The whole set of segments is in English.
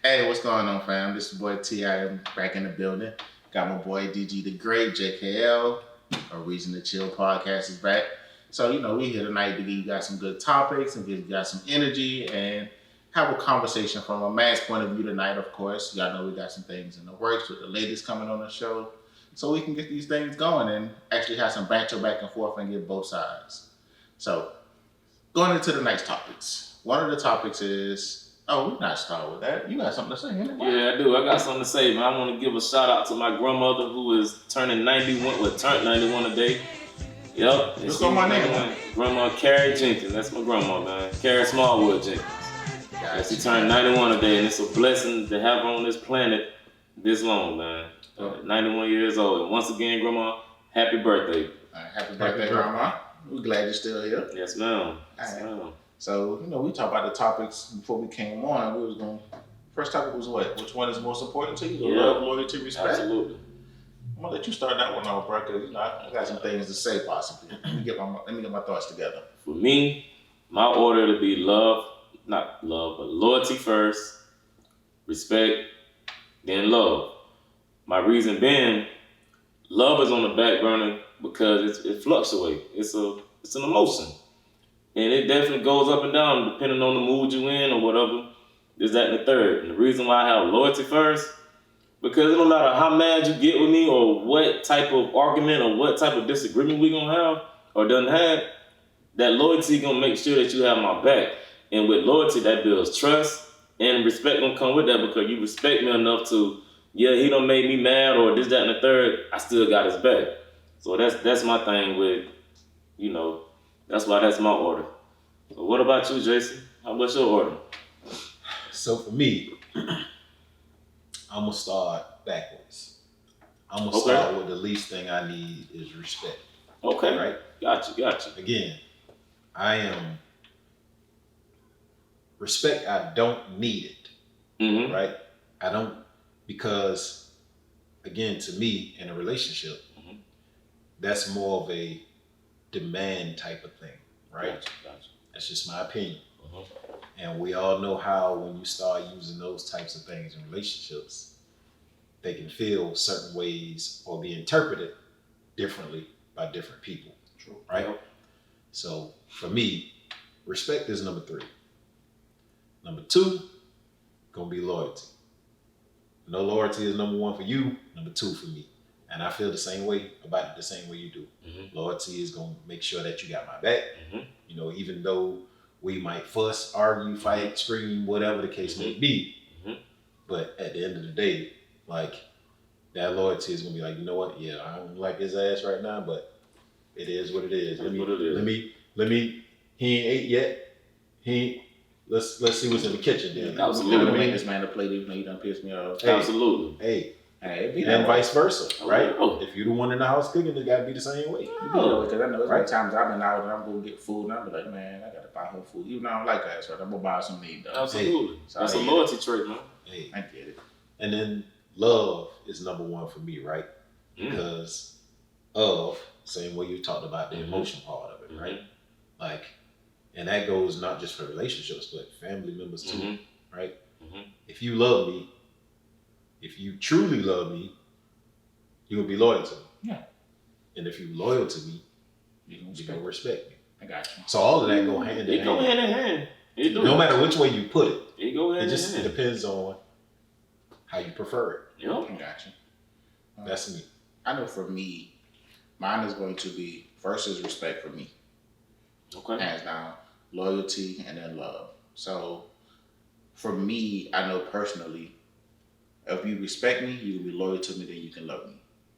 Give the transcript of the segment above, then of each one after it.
Hey, what's going on, fam? This is boy T. I am back in the building. Got my boy DG the Great, JKL, our Reason to Chill podcast is back. So, we here tonight to give you guys some good topics and give you guys some energy and have a conversation from a man's point of view tonight, of course. Y'all know we got some things in the works with the ladies coming on the show. So we can get these things going and actually have some banter back and forth and get both sides. So, going into the next topics. One of the topics is we're not starting with that. You got something to say, innit? Yeah, I do. I got something to say, man. I want to give a shout out to my grandmother who is turning 91. Well, turned 91 today. Yep. What's on my name? Grandma Carrie Jenkins. That's my grandma, man. Carrie Smallwood Jenkins. She turned 91 today, and it's a blessing to have her on this planet this long, man. 91 years old. And once again, grandma, happy birthday. Happy birthday, grandma. We're glad you're still here. Yes, ma'am. Yes, ma'am. So, we talked about the topics before we came on. First topic was what? Which one is most important to you? Love, loyalty, respect? Absolutely. I'm going to let you start that one off, bro, because, I got some things to say, possibly. Let me get my thoughts together. For me, my order to be not love, but loyalty first, respect, then love. My reason being, love is on the back burner because it fluctuates. It's an emotion. And it definitely goes up and down depending on the mood you in or whatever. This, that, and the third. And the reason why I have loyalty first, because it don't matter how mad you get with me or what type of argument or what type of disagreement we gonna have or done have, that loyalty gonna make sure that you have my back. And with loyalty, that builds trust and respect gonna come with that because you respect me enough to, he done made me mad or this, that, and the third, I still got his back. So that's my thing with, that's why that's my order. So what about you, Jason? What's your order? So for me, I'm going to start backwards. I'm going to start with the least thing I need is respect. Okay. Right? Got you. Again, respect, I don't need it. Mm-hmm. Right? I don't, because again, to me, in a relationship, that's more of a demand type of thing, right? Gotcha. That's just my opinion. And we all know how when you start using those types of things in relationships, they can feel certain ways or be interpreted differently by different people. True. Right? Yep. So for me, respect is number 3. Number 2, gonna be loyalty. No, loyalty is number 1 for you, number 2 for me. And I feel the same way about it, the same way you do. Loyalty is gonna make sure that you got my back. Even though we might fuss, argue, fight, scream, whatever the case may be. But at the end of the day, like, that loyalty is gonna be like, you know what? Yeah, I don't like his ass right now, but it is what it is. Let me. He ain't ate yet. Let's see what's in the kitchen then. Absolutely. Make this man a plate even though he done pissed me off. Hey, absolutely. Hey, and vice versa, right? If you're the one in the house cooking, it gotta be the same way. Because I know there's times I've been out and I'm gonna get food and I'm like, man, I gotta buy her food. Even though I don't like that, so I'm gonna buy some meat though. Absolutely. So that's a loyalty trait, man. Hey, I get it. And then love is number 1 for me, right? Because of, same way you talked about the emotion part of it, right? Like, and that goes not just for relationships, but family members too, right? If you love me, if you truly love me, you're going to be loyal to me. Yeah. And if you're loyal to me, you're going to respect me. I got you. So all of that go hand in hand. It go hand in hand. No matter which way you put it. It go hand in hand. It just depends on how you prefer it. Yep. I got you. That's me. I know for me, mine is going to be, first is respect for me. Okay. Hands down. Loyalty and then love. So for me, I know personally, if you respect me, you can be loyal to me, then you can love me.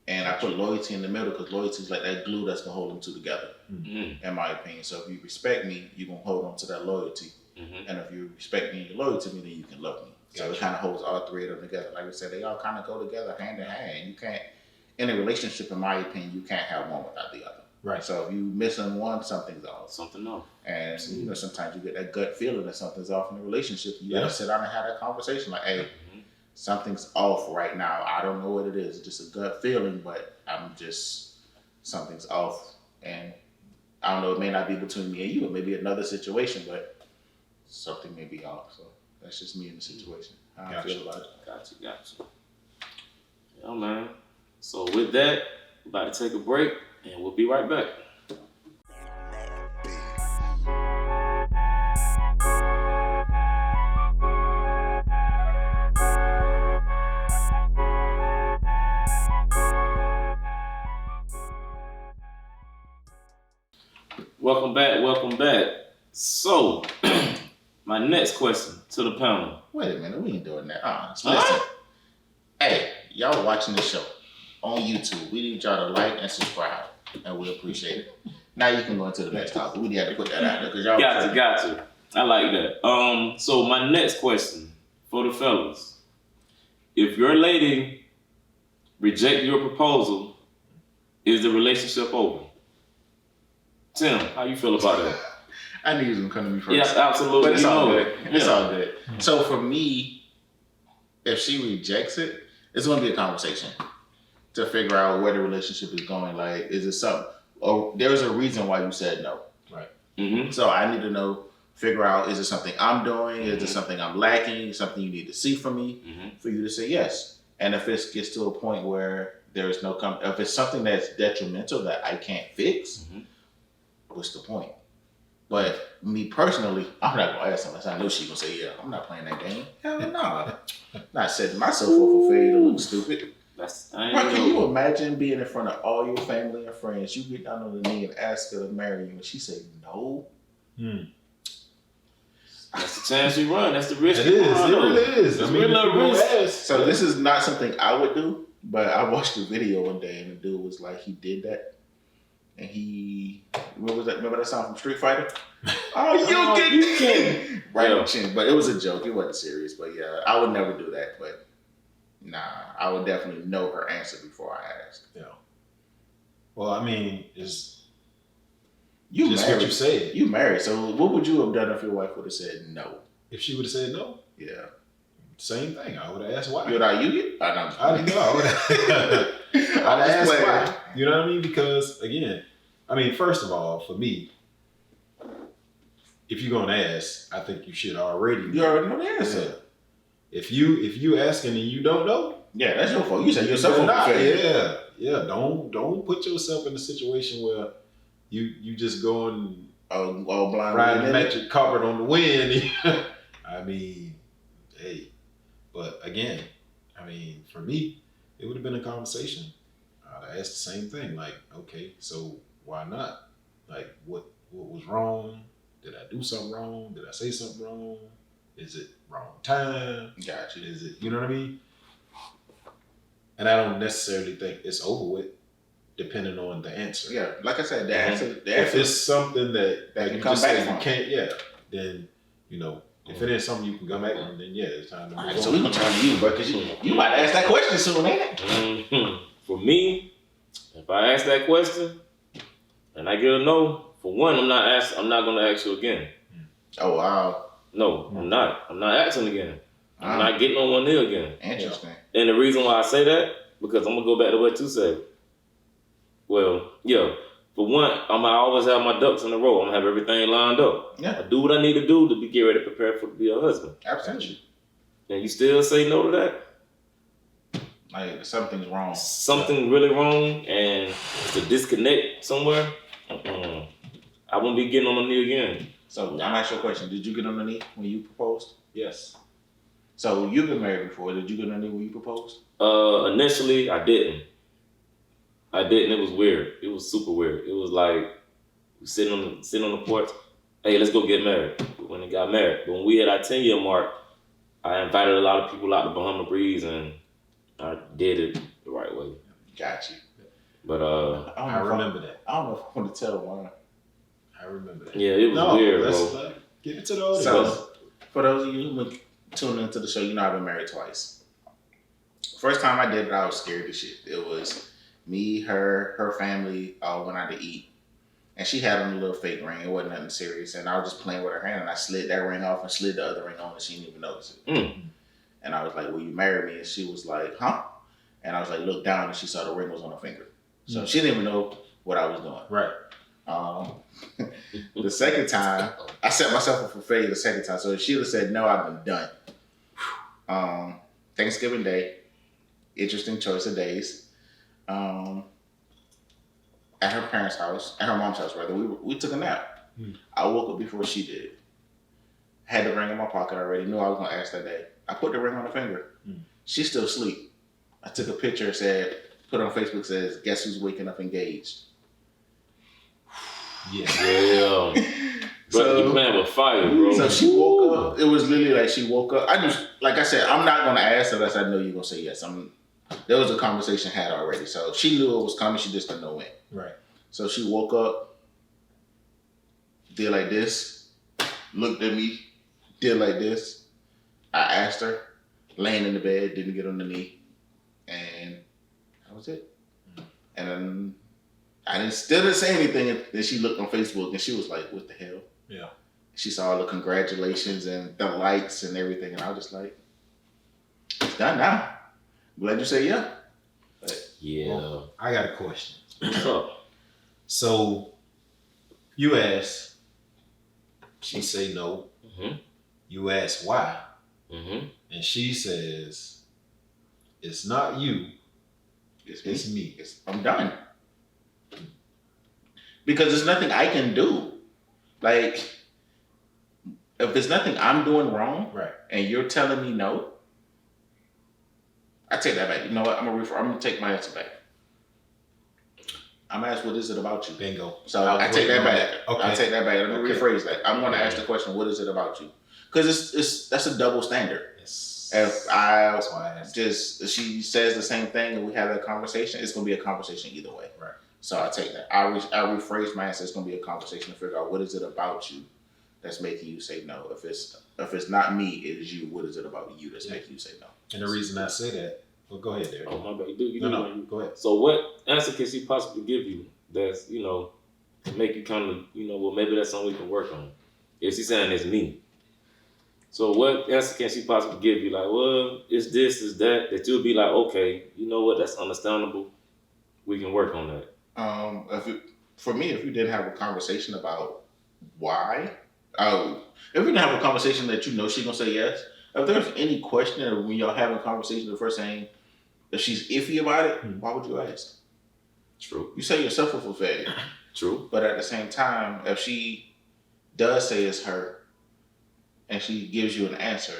And I put loyalty in the middle because loyalty is like that glue that's going to hold them two together, in my opinion. So if you respect me, you're going to hold on to that loyalty. And if you respect me and you're loyal to me, then you can love me. So it kind of holds all 3 of them together. Like I said, they all kind of go together hand in hand. You can't, in a relationship, in my opinion, you can't have one without the other. Right. So if you missing one, something's off. Something off. And sometimes you get that gut feeling that something's off in the relationship. You gotta sit down and have that conversation. Like, hey, something's off right now. I don't know what it is. It's just a gut feeling, but something's off. And I don't know, it may not be between me and you. It may be another situation, but something may be off. So That's just me in the situation. How I Gotcha. feel about it. Gotcha. Yeah, man. So with that, we're about to take a break, and we'll be right back. Welcome back. So, my next question to the panel. Wait a minute, we ain't doing that. Listen. Hey, y'all watching the show on YouTube. We need y'all to like and subscribe, and we appreciate it. Now you can go into the next topic. We had to put that out there because y'all. Gotcha. I like that. So my next question for the fellas: if your lady reject your proposal, is the relationship over? Tim, how you feel about that? I knew you was gonna come to me first. Yes, absolutely. But it's all good. Yeah. It's all good. So for me, if she rejects it, it's gonna be a conversation to figure out where the relationship is going. Like, is it something? Or there's a reason why you said no. Right. Mm-hmm. So I need to figure out, is it something I'm doing? Is it something I'm lacking? Something you need to see from me for you to say yes? And if it gets to a point where there's no if it's something that's detrimental that I can't fix, what's the point? But me personally, I'm not gonna ask unless I know she's gonna say, yeah, I'm not playing that game. Hell no. Not setting myself up for failure to look stupid. Bro, can you imagine being in front of all your family and friends? You get down on the knee and ask her to marry you, and she say no. That's the chance you run. That's the risk. It really is. It's real risk. So this is not something I would do, but I watched a video one day, and the dude was like, he did that. And he, remember that song from Street Fighter? Oh, you can. Right on the chin. But it was a joke. It wasn't serious. But yeah, I would never do that. But nah, I would definitely know her answer before I asked. Yeah. Well, I mean, it's you just married. what you said. You married. So what would you have done if your wife would have said no? If she would have said no, Yeah. same thing. I would have asked why. You know how you get? I didn't know. I'd ask why. You know what I mean? Because again, I mean, first of all, for me, if you're gonna ask, I think you should already. You already know the answer. Yeah. If you asking and you don't know, yeah, that's your fault. You said yourself up for failure. Yeah. Don't put yourself in a situation where you just going blind riding the magic carpet on the wind. I mean, hey, but again, I mean, for me, it would have been a conversation. I'd have asked the same thing, like, okay, so why not? Like, what was wrong? Did I do something wrong? Did I say something wrong? Is it wrong time? Gotcha. Is it, you know what I mean? And I don't necessarily think it's over with, depending on the answer. Yeah, like I said, the answer. If it's something that can you come just back say from. you can't, then, you know, if it ain't something you can come back from, then yeah, it's time to move on. So we're going to turn to you, bro, because you might ask that question soon, ain't it? For me, if I ask that question and I get a no, for one, I'm not gonna ask you again. Oh wow. No, I'm not. I'm not asking again. I'm not getting on one knee again. Interesting. And the reason why I say that, because I'm gonna go back to what you said. Well, yeah. For one, I always have my ducks in a row. I'm gonna have everything lined up. Yeah. I do what I need to do to get ready to prepare to be a husband. Absolutely. And you still say no to that? Like something's wrong. Something really wrong, and it's a disconnect somewhere. I won't be getting on the knee again. So I'm asking you a question. Did you get on the knee when you proposed? Yes. So you've been married before. Did you get on the knee when you proposed? Initially, I didn't. It was weird. It was super weird. It was like sitting on the porch. Hey, let's go get married. When we got married, but when we hit our 10-year mark, I invited a lot of people out to Bahama Breeze, and I did it the right way. Got you. But I remember that. I don't know if I want to tell why. I remember that. Yeah, it was weird, bro. Give it to the audience. So for those of you who been tuning into the show, you know I've been married twice. First time I did it, I was scared as shit. It was me, her family all went out to eat. And she had on a little fake ring. It wasn't nothing serious. And I was just playing with her hand, and I slid that ring off and slid the other ring on, and she didn't even notice it. And I was like, will you marry me? And she was like, huh? And I was like, look down, and she saw the ring was on her finger. So she didn't even know what I was doing. Right. The second time, I set myself up for failure the second time. So if she'd have said no, I'd been done. Thanksgiving Day, interesting choice of days. At her parents' house, at her mom's house rather, we took a nap. I woke up before she did. Had the ring in my pocket already. Knew I was gonna ask that day. I put the ring on her finger. She's still asleep. I took a picture, said, put on Facebook, says, "Guess who's waking up engaged?" Yeah. Yeah. But you playing with fire, bro. So she woke up. It was literally like she woke up. I just, like I said, I'm not gonna ask unless I know you're gonna say yes. There was a conversation had already, so she knew it was coming. She just didn't know when. Right. So she woke up, did like this, looked at me, did like this. I asked her, laying in the bed, didn't get on the knee, and that was it. And then I still didn't say anything. And then she looked on Facebook and she was like, "What the hell?" Yeah. She saw all the congratulations and the likes and everything, and I was just like, "It's done now. Glad you say yeah." But, Yeah. Well, I got a question. What's up? So you ask, she say no. Mm-hmm. You ask why, Mm-hmm. and she says, "It's not you, it's me." I'm done. Because there's nothing I can do. Like, if there's nothing I'm doing wrong, Right. and you're telling me no, I take that back. You know what? I'm gonna take my answer back. I'm gonna ask, what is it about you? Bingo. So I I was take that waiting on back. that. Okay. I take that back. Let me Okay. rephrase that. I'm gonna ask the question, what is it about you? Because that's a double standard. Yes. If I That's why I asked. if she says the same thing and we have that conversation, it's gonna be a conversation either way. Right. So I take that. I rephrase my answer. It's gonna be a conversation to figure out what is it about you that's making you say no. If it's not me, it is you. What is it about you that's making you say no? And the reason I say that, well, go ahead, Derek. Oh my bad. You No, do. go ahead. So what answer can she possibly give you that's, make you kind of, well, maybe that's something we can work on. If she's saying it's me. So what answer can she possibly give you? Like, well, it's this, it's that you'll be like, okay, you know what, that's understandable. We can work on that. For me, if you didn't have a conversation about why, if you didn't have a conversation that you know she's gonna say yes, if there's any question or when y'all having a conversation, the first thing, if she's iffy about it, why would you ask? True. You set yourself up for failure. True. But at the same time, if she does say it's her and she gives you an answer,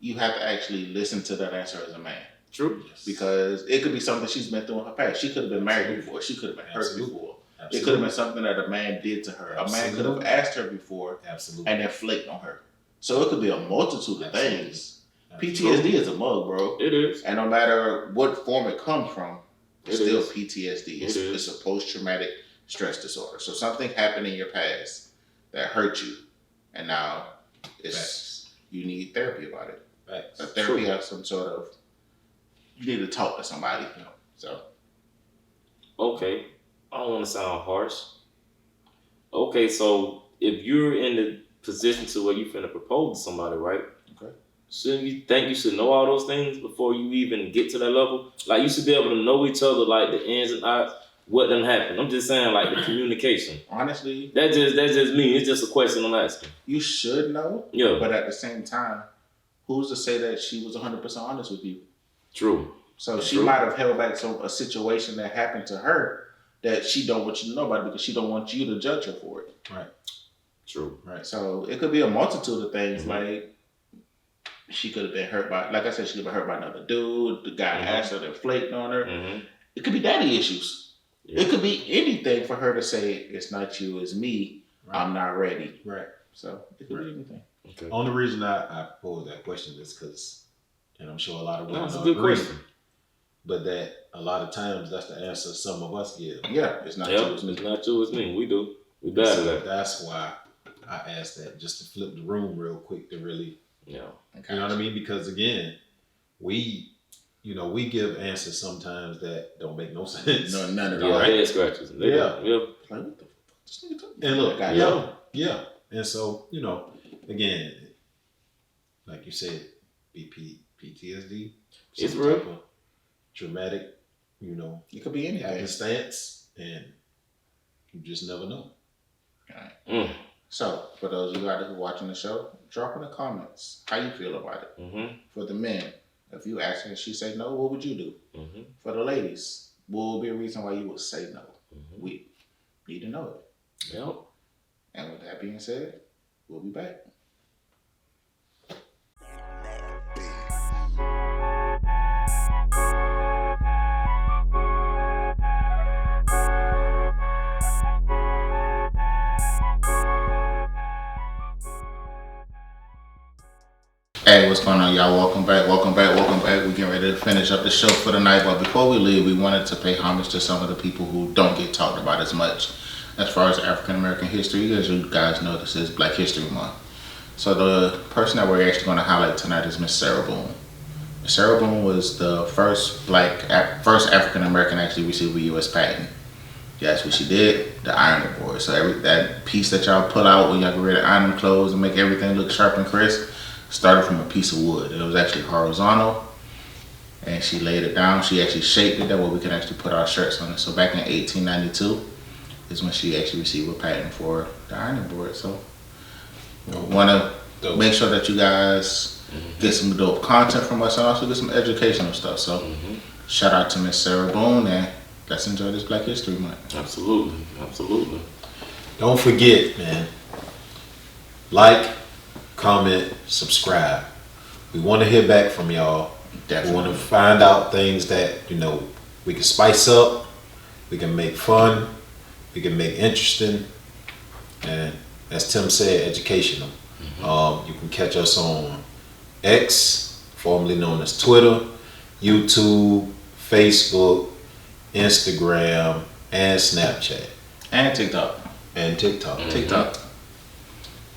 you have to actually listen to that answer as a man. True. Because it could be something she's been through in her past. She could have been married before. She could have been hurt Absolutely. before. Absolutely. It could have been something that a man did to her. A man could have Absolutely. asked her before Absolutely. and then flaked on her. So it could be a multitude of Absolutely. things. Absolutely. PTSD is a mug, bro. It is. And no matter what form it comes from, it's It still is. PTSD. It is. It's a post-traumatic stress disorder. So something happened in your past that hurt you, and now you need therapy about it. Facts. A therapy True. has some sort of, you need to talk to somebody. So Okay. I don't want to sound harsh. Okay, so if you're in the position to where you finna propose to somebody, right? Okay. Shouldn't you think you should know all those things before you even get to that level? Like, you should be able to know each other, like the ins and outs, what done happened. I'm just saying, like, the communication. honestly, That's just me. It's just a question I'm asking. you should know, Yeah. but at the same time, who's to say that she was 100% honest with you? True. So she True. might have held back a situation that happened to her that she don't want you to know about because she don't want you to judge her for it. True. Right. So it could be a multitude of things. Mhm. Like, she could have been hurt by, like I said, she could have been hurt by another dude. The guy Mhm. asked her that flaked on her. Mm-hmm. It could be daddy issues. Yeah. It could be anything for her to say, it's not you, it's me. Right. I'm not ready. Right. So it could be anything. Okay. Only reason I posed that question is because, and I'm sure a lot of women That's a don't good agree, question. but that a lot of times that's the answer some of us give. Yeah, it's not Yeah, you, it's me. it's not you, it's me. We do. We bad at So that. that's why I asked that, just to flip the room real quick to really, Yeah. you know what I mean? Because again, we give answers sometimes that don't make no sense. No, none at Yeah, all. head scratches. They Yeah. do. Yeah. Like, what the fuck? This nigga talking And look, about? yeah. And so, again, like you said, PTSD, It's some real. type of traumatic, It could be anything. happenstance, and You just never know. So, for those of you out there who are watching the show, drop in the comments how you feel about it. Mm-hmm. For the men, if you ask her and she say no, what would you do? Mm-hmm. For the ladies, what would be a reason why you would say no? Mm-hmm. We need to know it. Yep. And with that being said, we'll be back. Hey, what's going on, y'all? Welcome back. We're getting ready to finish up the show for the night. But before we leave, we wanted to pay homage to some of the people who don't get talked about as much as far as African American history. As you guys know, this is Black History Month. So the person that we're actually going to highlight tonight is Miss Sarah Boone. Miss Sarah Boone was the first first African American actually receive a U.S. patent. That's what she did, the ironing board. So that piece that y'all pull out when y'all get ready to iron them clothes and make everything look sharp and crisp started from a piece of wood. It was actually horizontal, and she laid it down. She actually shaped it that way we could actually put our shirts on it. So back in 1892 is when she actually received a patent for the ironing board. So we want to make sure that you guys get some dope content from us and also get some educational stuff. So shout out to Miss Sarah Boone, and let's enjoy this Black History Month. Absolutely. Don't forget, man. Like, comment, subscribe. We want to hear back from y'all. Definitely. We want to find out things that, we can spice up, we can make fun, we can make interesting, and as Tim said, educational. You can catch us on X, formerly known as Twitter, YouTube, Facebook, Instagram, and Snapchat. And TikTok. TikTok.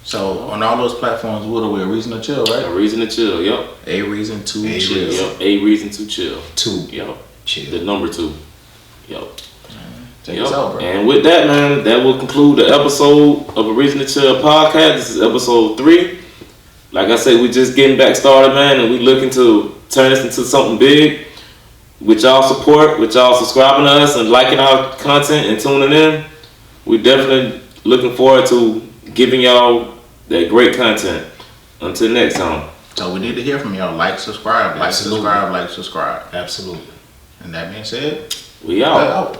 So on all those platforms, what are we? A reason to chill, right? A reason to chill. Yep. A reason to A chill. reason. Yep. A reason to chill. 2. Yep. Chill. The number 2. Yep. Take us out, bro. And with that, man, that will conclude the episode of A Reason to Chill podcast. This is episode 3. Like I said, we just getting back started, man, and we looking to turn this into something big. With y'all support, with y'all subscribing to us and liking our content and tuning in, we definitely looking forward to giving y'all that great content. Until next time. So we need to hear from y'all. Like, subscribe. Absolutely. Like, subscribe. Absolutely. And that being said, We out.